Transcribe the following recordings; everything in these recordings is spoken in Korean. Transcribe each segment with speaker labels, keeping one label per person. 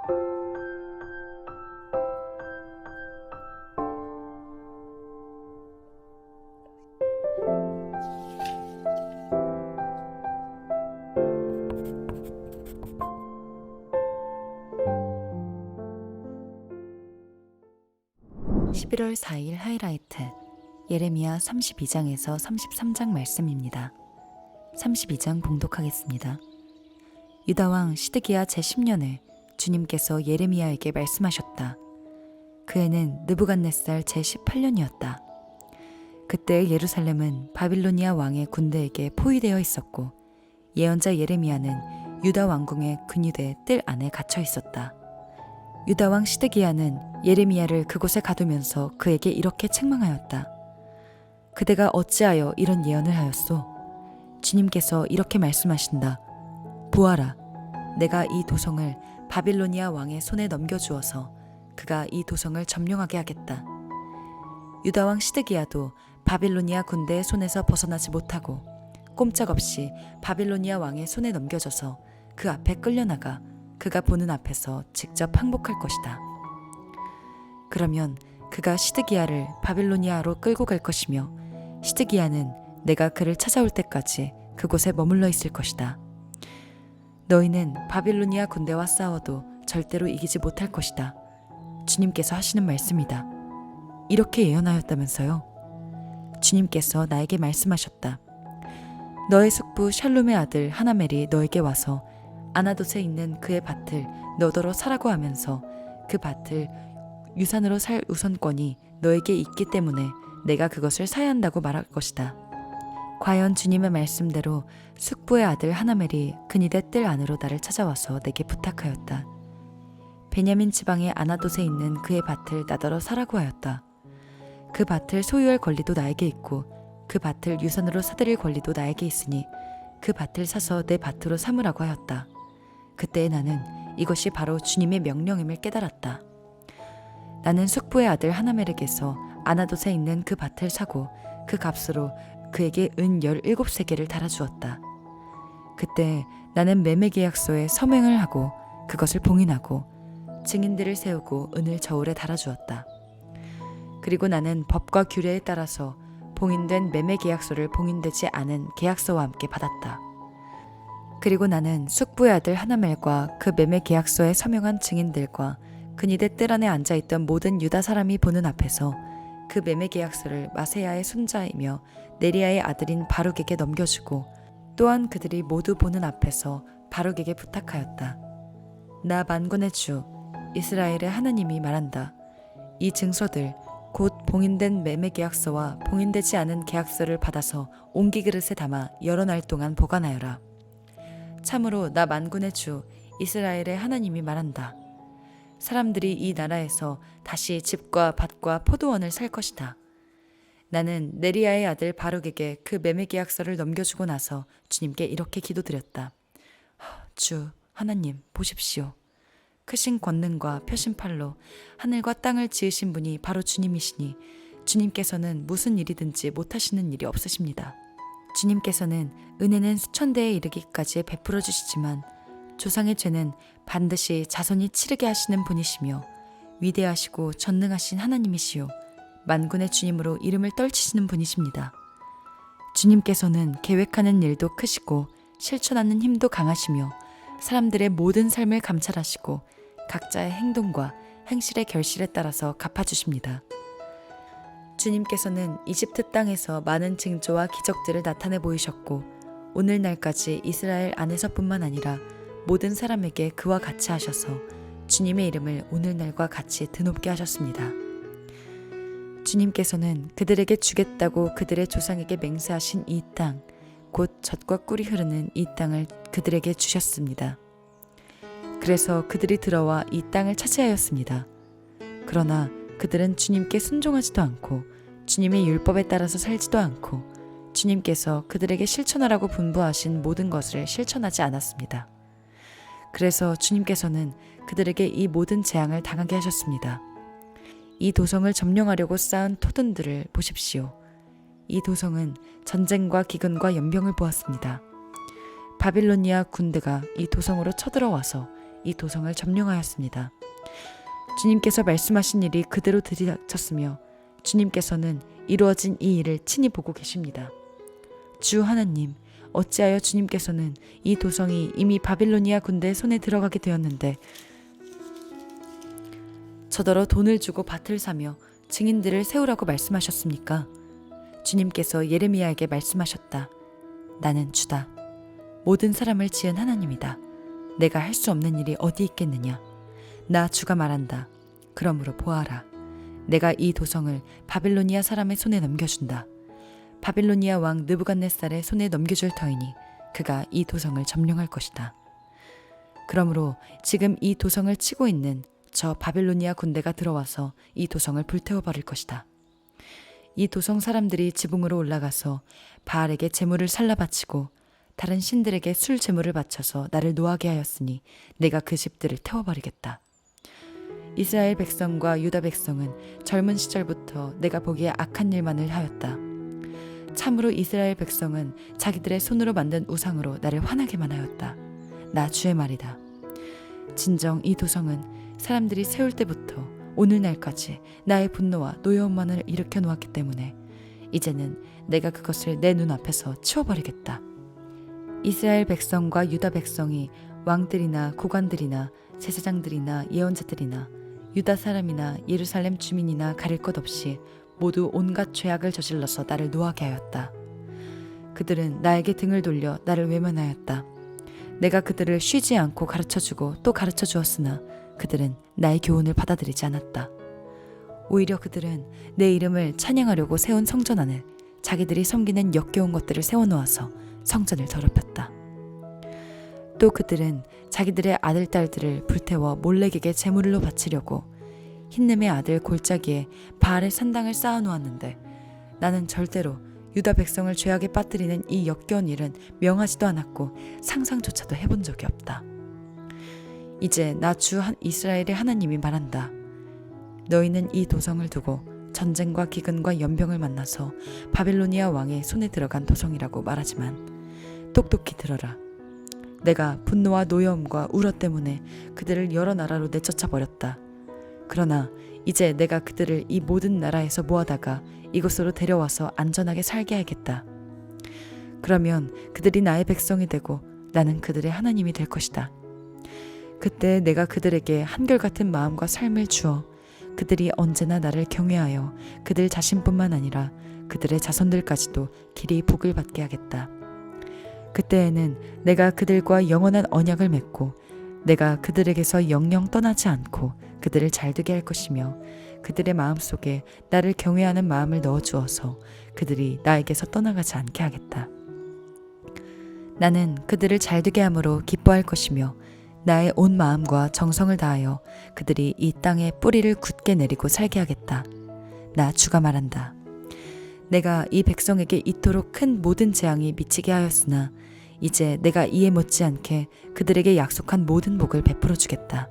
Speaker 1: (11월 4일) 하이라이트 예레미야 32장에서 33장 말씀입니다. 32장 봉독하겠습니다. 유다왕 시드기야 제10년에 주님께서 예레미야에게 말씀하셨다. 그 해는 느부갓네살 제18년이었다. 그때 예루살렘은 바빌로니아 왕의 군대에게 포위되어 있었고 예언자 예레미야는 유다 왕궁의 근유대 뜰 안에 갇혀 있었다. 유다 왕 시드기야는 예레미야를 그곳에 가두면서 그에게 이렇게 책망하였다. 그대가 어찌하여 이런 예언을 하였소? 주님께서 이렇게 말씀하신다. 보아라, 내가 이 도성을 바빌로니아 왕의 손에 넘겨주어서 그가 이 도성을 점령하게 하겠다. 유다 왕 시드기야도 바빌로니아 군대의 손에서 벗어나지 못하고 꼼짝없이 바빌로니아 왕의 손에 넘겨져서 그 앞에 끌려나가 그가 보는 앞에서 직접 항복할 것이다. 그러면 그가 시드기야를 바빌로니아로 끌고 갈 것이며 시드기야는 내가 그를 찾아올 때까지 그곳에 머물러 있을 것이다. 너희는 바빌로니아 군대와 싸워도 절대로 이기지 못할 것이다. 주님께서 하시는 말씀이다. 이렇게 예언하였다면서요. 주님께서 나에게 말씀하셨다. 너의 숙부 샬룸의 아들 하나멜이 너에게 와서 아나돗에 있는 그의 밭을 너더러 사라고 하면서 그 밭을 유산으로 살 우선권이 너에게 있기 때문에 내가 그것을 사야 한다고 말할 것이다. 과연 주님의 말씀대로 숙부의 아들 하나멜이 근위대 뜰 안으로 나를 찾아와서 내게 부탁하였다. 베냐민 지방의 아나돗에 있는 그의 밭을 나더러 사라고 하였다. 그 밭을 소유할 권리도 나에게 있고 그 밭을 유산으로 사들일 권리도 나에게 있으니 그 밭을 사서 내 밭으로 삼으라고 하였다. 그때 나는 이것이 바로 주님의 명령임을 깨달았다. 나는 숙부의 아들 하나멜에게서 아나돗에 있는 그 밭을 사고 그 값으로 그에게 은 17세겔을 달아주었다. 그때 나는 매매계약서에 서명을 하고 그것을 봉인하고 증인들을 세우고 은을 저울에 달아주었다. 그리고 나는 법과 규례에 따라서 봉인된 매매계약서를 봉인되지 않은 계약서와 함께 받았다. 그리고 나는 숙부의 아들 하나멜과 그 매매계약서에 서명한 증인들과 근위대 뜰 안에 앉아있던 모든 유다 사람이 보는 앞에서 그 매매계약서를 마세야의 손자이며 네리야의 아들인 바룩에게 넘겨주고 또한 그들이 모두 보는 앞에서 바룩에게 부탁하였다. 나 만군의 주 이스라엘의 하나님이 말한다. 이 증서들 곧 봉인된 매매계약서와 봉인되지 않은 계약서를 받아서 옹기 그릇에 담아 여러 날 동안 보관하여라. 참으로 나 만군의 주 이스라엘의 하나님이 말한다. 사람들이 이 나라에서 다시 집과 밭과 포도원을 살 것이다. 나는 네리야의 아들 바룩에게 그 매매계약서를 넘겨주고 나서 주님께 이렇게 기도드렸다. 주 하나님 보십시오. 크신 권능과 펴신 팔로 하늘과 땅을 지으신 분이 바로 주님이시니 주님께서는 무슨 일이든지 못하시는 일이 없으십니다. 주님께서는 은혜는 수천 대에 이르기까지 베풀어 주시지만 조상의 죄는 반드시 자손이 치르게 하시는 분이시며 위대하시고 전능하신 하나님이시요 만군의 주님으로 이름을 떨치시는 분이십니다. 주님께서는 계획하는 일도 크시고 실천하는 힘도 강하시며 사람들의 모든 삶을 감찰하시고 각자의 행동과 행실의 결실에 따라서 갚아주십니다. 주님께서는 이집트 땅에서 많은 징조와 기적들을 나타내 보이셨고 오늘날까지 이스라엘 안에서뿐만 아니라 모든 사람에게 그와 같이 하셔서 주님의 이름을 오늘날과 같이 드높게 하셨습니다. 주님께서는 그들에게 주겠다고 그들의 조상에게 맹세하신 이 땅, 곧 젖과 꿀이 흐르는 이 땅을 그들에게 주셨습니다. 그래서 그들이 들어와 이 땅을 차지하였습니다. 그러나 그들은 주님께 순종하지도 않고 주님의 율법에 따라서 살지도 않고 주님께서 그들에게 실천하라고 분부하신 모든 것을 실천하지 않았습니다. 그래서 주님께서는 그들에게 이 모든 재앙을 당하게 하셨습니다. 이 도성을 점령하려고 쌓은 토든들을 보십시오. 이 도성은 전쟁과 기근과 연병을 보았습니다. 바빌로니아 군대가 이 도성으로 쳐들어와서 이 도성을 점령하였습니다. 주님께서 말씀하신 일이 그대로 들이닥쳤으며 주님께서는 이루어진 이 일을 친히 보고 계십니다. 주 하나님, 어찌하여 주님께서는 이 도성이 이미 바빌로니아 군대의 손에 들어가게 되었는데 저더러 돈을 주고 밭을 사며 증인들을 세우라고 말씀하셨습니까? 주님께서 예레미야에게 말씀하셨다. 나는 주다. 모든 사람을 지은 하나님이다. 내가 할 수 없는 일이 어디 있겠느냐. 나 주가 말한다. 그러므로 보아라. 내가 이 도성을 바빌로니아 사람의 손에 넘겨준다. 바빌로니아 왕 느부갓네살의 손에 넘겨줄 터이니 그가 이 도성을 점령할 것이다. 그러므로 지금 이 도성을 치고 있는 저 바빌로니아 군대가 들어와서 이 도성을 불태워버릴 것이다. 이 도성 사람들이 지붕으로 올라가서 바알에게 제물을 살라 바치고 다른 신들에게 술 제물을 바쳐서 나를 노하게 하였으니 내가 그 집들을 태워버리겠다. 이스라엘 백성과 유다 백성은 젊은 시절부터 내가 보기에 악한 일만을 하였다. 참으로 이스라엘 백성은 자기들의 손으로 만든 우상으로 나를 화나게만 하였다. 나 주의 말이다. 진정 이 도성은 사람들이 세울 때부터 오늘날까지 나의 분노와 노여움만을 일으켜 놓았기 때문에 이제는 내가 그것을 내 눈앞에서 치워버리겠다. 이스라엘 백성과 유다 백성이 왕들이나 고관들이나 제사장들이나 예언자들이나 유다 사람이나 예루살렘 주민이나 가릴 것 없이 모두 온갖 죄악을 저질러서 나를 노하게 하였다. 그들은 나에게 등을 돌려 나를 외면하였다. 내가 그들을 쉬지 않고 가르쳐주고 또 가르쳐 주었으나 그들은 나의 교훈을 받아들이지 않았다. 오히려 그들은 내 이름을 찬양하려고 세운 성전 안에 자기들이 섬기는 역겨운 것들을 세워놓아서 성전을 더럽혔다. 또 그들은 자기들의 아들, 딸들을 불태워 몰렉에게 제물로 바치려고 힌름의 아들 골짜기에 바알의 산당을 쌓아놓았는데 나는 절대로 유다 백성을 죄악에 빠뜨리는 이 역겨운 일은 명하지도 않았고 상상조차도 해본 적이 없다. 이제 나 주 이스라엘의 하나님이 말한다. 너희는 이 도성을 두고 전쟁과 기근과 연병을 만나서 바빌로니아 왕의 손에 들어간 도성이라고 말하지만 똑똑히 들어라. 내가 분노와 노여움과 울어 때문에 그들을 여러 나라로 내쫓아 버렸다. 그러나 이제 내가 그들을 이 모든 나라에서 모아다가 이곳으로 데려와서 안전하게 살게 하겠다. 그러면 그들이 나의 백성이 되고 나는 그들의 하나님이 될 것이다. 그때 내가 그들에게 한결같은 마음과 삶을 주어 그들이 언제나 나를 경외하여 그들 자신뿐만 아니라 그들의 자손들까지도 길이 복을 받게 하겠다. 그때에는 내가 그들과 영원한 언약을 맺고 내가 그들에게서 영영 떠나지 않고 그들을 잘되게 할 것이며 그들의 마음속에 나를 경외하는 마음을 넣어주어서 그들이 나에게서 떠나가지 않게 하겠다. 나는 그들을 잘되게 함으로 기뻐할 것이며 나의 온 마음과 정성을 다하여 그들이 이 땅에 뿌리를 굳게 내리고 살게 하겠다. 나 주가 말한다. 내가 이 백성에게 이토록 큰 모든 재앙이 미치게 하였으나 이제 내가 이에 못지않게 그들에게 약속한 모든 복을 베풀어 주겠다.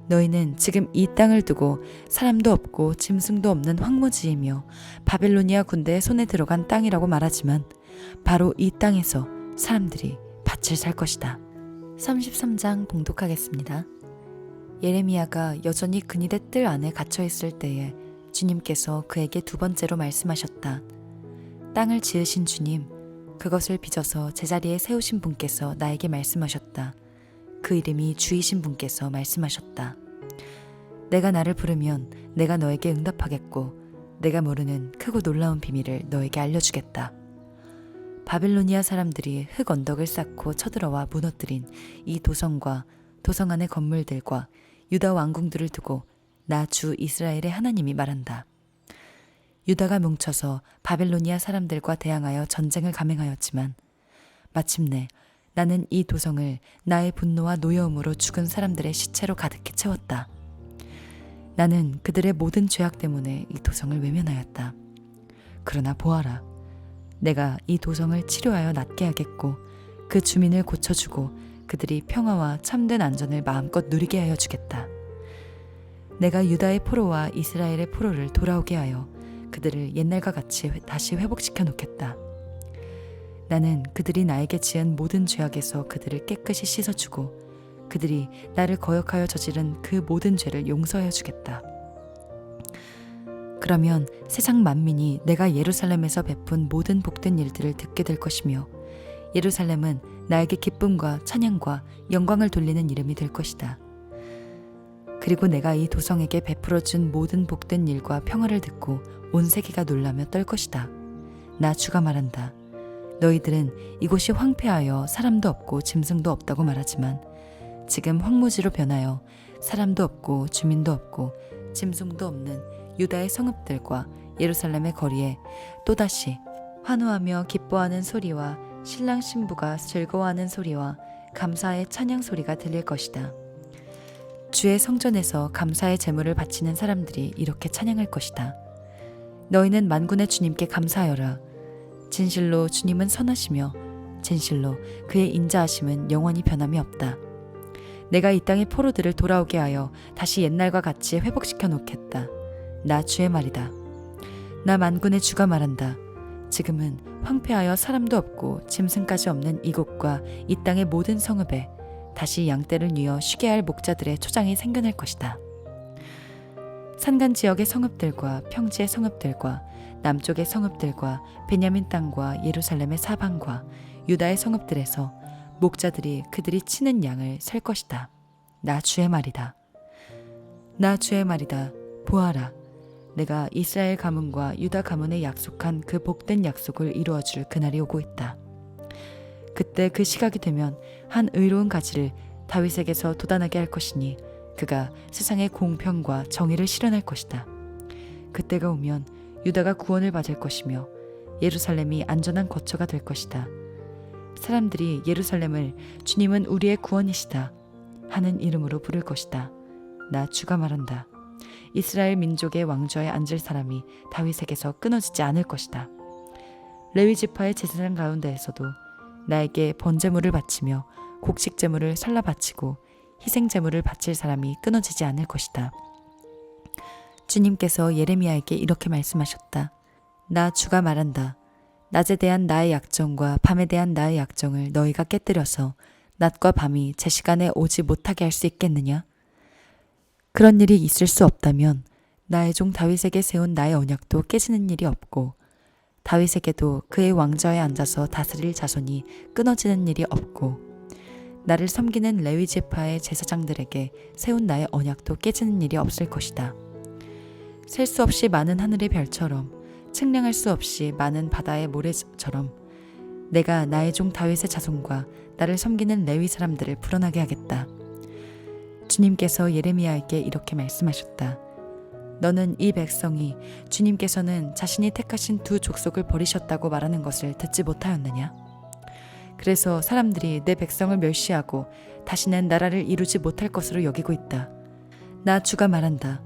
Speaker 1: 너희는 지금 이 땅을 두고 사람도 없고 짐승도 없는 황무지이며 바빌로니아 군대의 손에 들어간 땅이라고 말하지만 바로 이 땅에서 사람들이 밭을 살 것이다. 33장 봉독하겠습니다. 예레미야가 여전히 근위대 뜰 안에 갇혀 있을 때에 주님께서 그에게 두 번째로 말씀하셨다. 땅을 지으신 주님, 그것을 빚어서 제자리에 세우신 분께서 나에게 말씀하셨다. 그 이름이 주이신 분께서 말씀하셨다. 내가 나를 부르면 내가 너에게 응답하겠고 내가 모르는 크고 놀라운 비밀을 너에게 알려주겠다. 바빌로니아 사람들이 흙 언덕을 쌓고 쳐들어와 무너뜨린 이 도성과 도성 안의 건물들과 유다 왕궁들을 두고 나 주 이스라엘의 하나님이 말한다. 유다가 뭉쳐서 바빌로니아 사람들과 대항하여 전쟁을 감행하였지만 마침내 나는 이 도성을 나의 분노와 노여움으로 죽은 사람들의 시체로 가득히 채웠다. 나는 그들의 모든 죄악 때문에 이 도성을 외면하였다. 그러나 보아라. 내가 이 도성을 치료하여 낫게 하겠고 그 주민을 고쳐주고 그들이 평화와 참된 안전을 마음껏 누리게 하여 주겠다. 내가 유다의 포로와 이스라엘의 포로를 돌아오게 하여 그들을 옛날과 같이 다시 회복시켜 놓겠다. 나는 그들이 나에게 지은 모든 죄악에서 그들을 깨끗이 씻어주고 그들이 나를 거역하여 저지른 그 모든 죄를 용서해 주겠다. 그러면 세상 만민이 내가 예루살렘에서 베푼 모든 복된 일들을 듣게 될 것이며 예루살렘은 나에게 기쁨과 찬양과 영광을 돌리는 이름이 될 것이다. 그리고 내가 이 도성에게 베풀어 준 모든 복된 일과 평화를 듣고 온 세계가 놀라며 떨 것이다. 나 주가 말한다. 너희들은 이곳이 황폐하여 사람도 없고 짐승도 없다고 말하지만 지금 황무지로 변하여 사람도 없고 주민도 없고 짐승도 없는 유다의 성읍들과 예루살렘의 거리에 또다시 환호하며 기뻐하는 소리와 신랑 신부가 즐거워하는 소리와 감사의 찬양 소리가 들릴 것이다. 주의 성전에서 감사의 제물을 바치는 사람들이 이렇게 찬양할 것이다. 너희는 만군의 주님께 감사하여라. 진실로 주님은 선하시며 진실로 그의 인자하심은 영원히 변함이 없다. 내가 이 땅의 포로들을 돌아오게 하여 다시 옛날과 같이 회복시켜 놓겠다. 나 주의 말이다. 나 만군의 주가 말한다. 지금은 황폐하여 사람도 없고 짐승까지 없는 이곳과 이 땅의 모든 성읍에 다시 양떼를 뉘어 쉬게 할 목자들의 초장이 생겨날 것이다. 산간 지역의 성읍들과 평지의 성읍들과 남쪽의 성읍들과 베냐민 땅과 예루살렘의 사방과 유다의 성읍들에서 목자들이 그들이 치는 양을 셀 것이다. 나 주의 말이다. 나 주의 말이다. 보아라. 내가 이스라엘 가문과 유다 가문에 약속한 그 복된 약속을 이루어줄 그날이 오고 있다. 그때 그 시각이 되면 한 의로운 가지를 다윗에게서 돋아나게 할 것이니 그가 세상의 공평과 정의를 실현할 것이다. 그때가 오면 유다가 구원을 받을 것이며 예루살렘이 안전한 거처가 될 것이다. 사람들이 예루살렘을 주님은 우리의 구원이시다 하는 이름으로 부를 것이다. 나 주가 말한다. 이스라엘 민족의 왕좌에 앉을 사람이 다윗에게서 끊어지지 않을 것이다. 레위 지파의 제사장 가운데에서도 나에게 번제물을 바치며 곡식제물을 살라 바치고 희생제물을 바칠 사람이 끊어지지 않을 것이다. 주님께서 예레미야에게 이렇게 말씀하셨다. 나 주가 말한다. 낮에 대한 나의 약정과 밤에 대한 나의 약정을 너희가 깨뜨려서 낮과 밤이 제 시간에 오지 못하게 할 수 있겠느냐? 그런 일이 있을 수 없다면 나의 종 다윗에게 세운 나의 언약도 깨지는 일이 없고 다윗에게도 그의 왕좌에 앉아서 다스릴 자손이 끊어지는 일이 없고 나를 섬기는 레위 지파의 제사장들에게 세운 나의 언약도 깨지는 일이 없을 것이다. 셀 수 없이 많은 하늘의 별처럼 측량할 수 없이 많은 바다의 모래처럼 내가 나의 종 다윗의 자손과 나를 섬기는 레위 사람들을 불어나게 하겠다. 주님께서 예레미야에게 이렇게 말씀하셨다. 너는 이 백성이 주님께서는 자신이 택하신 두 족속을 버리셨다고 말하는 것을 듣지 못하였느냐? 그래서 사람들이 내 백성을 멸시하고 다시는 나라를 이루지 못할 것으로 여기고 있다. 나 주가 말한다.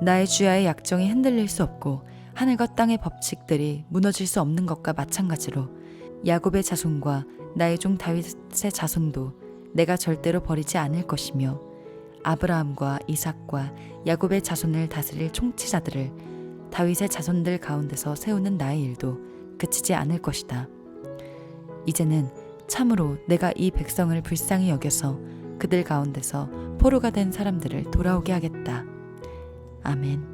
Speaker 1: 나의 주야의 약정이 흔들릴 수 없고 하늘과 땅의 법칙들이 무너질 수 없는 것과 마찬가지로 야곱의 자손과 나의 종 다윗의 자손도 내가 절대로 버리지 않을 것이며 아브라함과 이삭과 야곱의 자손을 다스릴 총치자들을 다윗의 자손들 가운데서 세우는 나의 일도 그치지 않을 것이다. 이제는 참으로 내가 이 백성을 불쌍히 여겨서 그들 가운데서 포로가 된 사람들을 돌아오게 하겠다. 아멘.